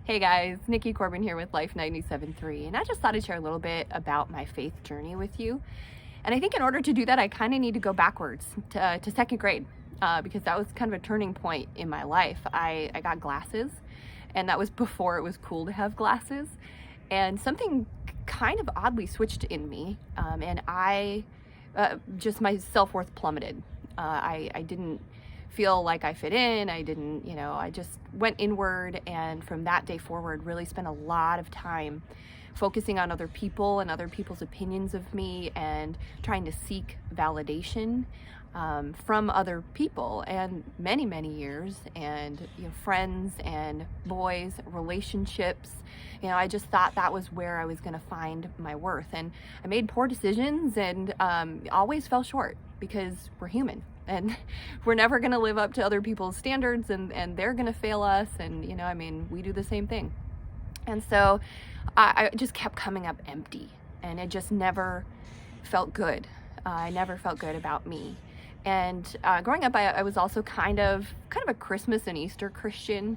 Hey guys, Nikki Corbin here with Life 97.3, and I just thought I'd share a little bit about my faith journey with you. And I think in order to do that, I kind of need to go backwards to second grade because that was kind of a turning point in my life. I got glasses, and that was before it was cool to have glasses. And something kind of oddly switched in me, and just my self-worth plummeted. I didn't feel like I fit in. I didn't, I just went inward, and from that day forward, really spent a lot of time focusing on other people and other people's opinions of me and trying to seek validation from other people, and many years, and friends and boys, relationships. I just thought that was where I was going to find my worth, and I made poor decisions and always fell short because we're human. And we're never going to live up to other people's standards, and they're going to fail us. And, we do the same thing. And so I just kept coming up empty, and it just never felt good. I never felt good about me. And growing up, I was also kind of a Christmas and Easter Christian.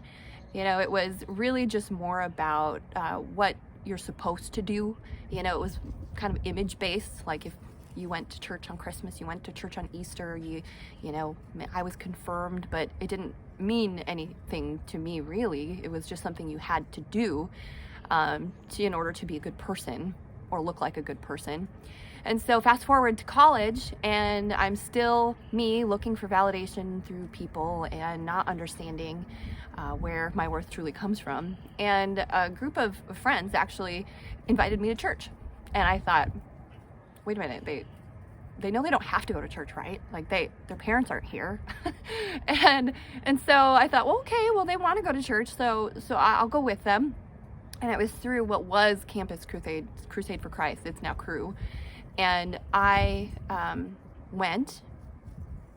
It was really just more about what you're supposed to do. It was kind of image based. Like if you went to church on Christmas, you went to church on Easter, I was confirmed, but it didn't mean anything to me, really. It was just something you had to do in order to be a good person or look like a good person. And so fast forward to college, and I'm still me looking for validation through people and not understanding where my worth truly comes from. And a group of friends actually invited me to church. And I thought, wait a minute, they know they don't have to go to church, right? Like their parents aren't here. and so I thought, well, okay, well, they want to go to church, so I'll go with them. And it was through what was Campus Crusade for Christ. It's now Cru. And I went,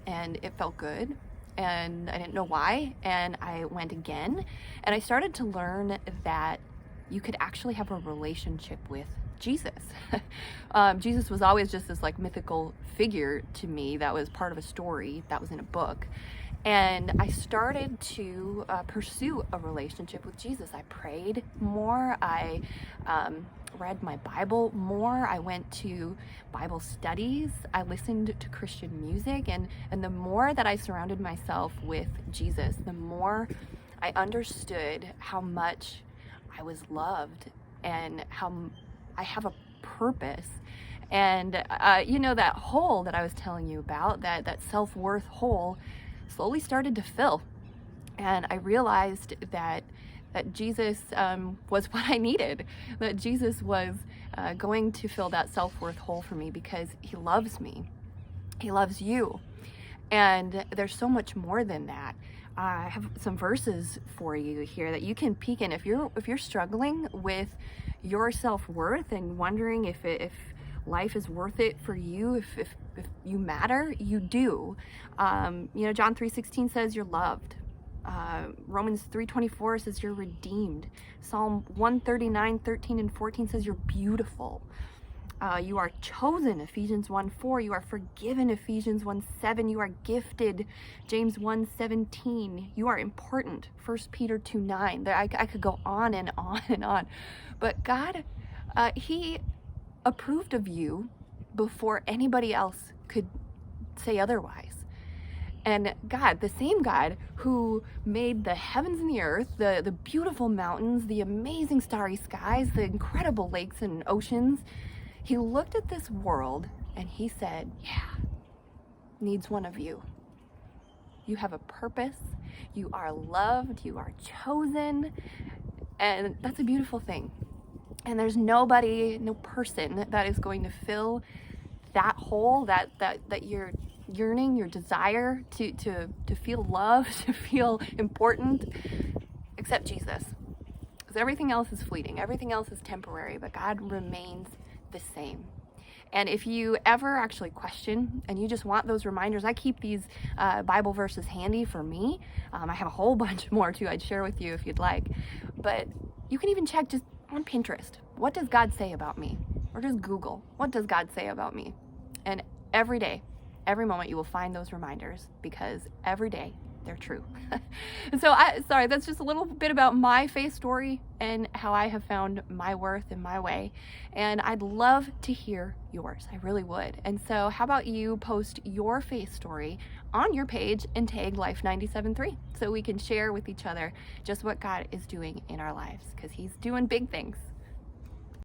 and it felt good, and I didn't know why. And I went again, and I started to learn that you could actually have a relationship with Jesus. Jesus was always just this mythical figure to me that was part of a story that was in a book. And I started to pursue a relationship with Jesus. I prayed more. I read my Bible more. I went to Bible studies. I listened to Christian music. And the more that I surrounded myself with Jesus, the more I understood how much I was loved and how I have a purpose. And that hole that I was telling you about, that self-worth hole, slowly started to fill. And I realized that Jesus was what I needed, that Jesus was going to fill that self-worth hole for me because he loves me. He loves you. And there's so much more than that. I have some verses for you here that you can peek in. If you're struggling with your self-worth and wondering if life is worth it for you, if you matter, you do. John 3:16 says you're loved. Romans 3:24 says you're redeemed. Psalm 139:13 and 14 says you're beautiful. You are chosen, Ephesians 1:4. You are forgiven, Ephesians 1:7. You are gifted, James 1:17. You are important, 1 Peter 2:9. I could go on and on and on. But God, he approved of you before anybody else could say otherwise. And God, the same God who made the heavens and the earth, the beautiful mountains, the amazing starry skies, the incredible lakes and oceans, he looked at this world and he said, yeah, needs one of you. You have a purpose. You are loved. You are chosen. And that's a beautiful thing. And there's no person that is going to fill that hole, that you're yearning, your desire to feel loved, to feel important, except Jesus. Because everything else is fleeting. Everything else is temporary, but God remains the same. And if you ever actually question and you just want those reminders, I keep these Bible verses handy for me. I have a whole bunch more too I'd share with you if you'd like. But you can even check just on Pinterest, what does God say about me? Or just Google, what does God say about me? And every day, every moment, you will find those reminders, because every day they're true. So sorry, that's just a little bit about my faith story and how I have found my worth in my way. And I'd love to hear yours. I really would. And so how about you post your faith story on your page and tag Life 97.3 so we can share with each other just what God is doing in our lives, because he's doing big things.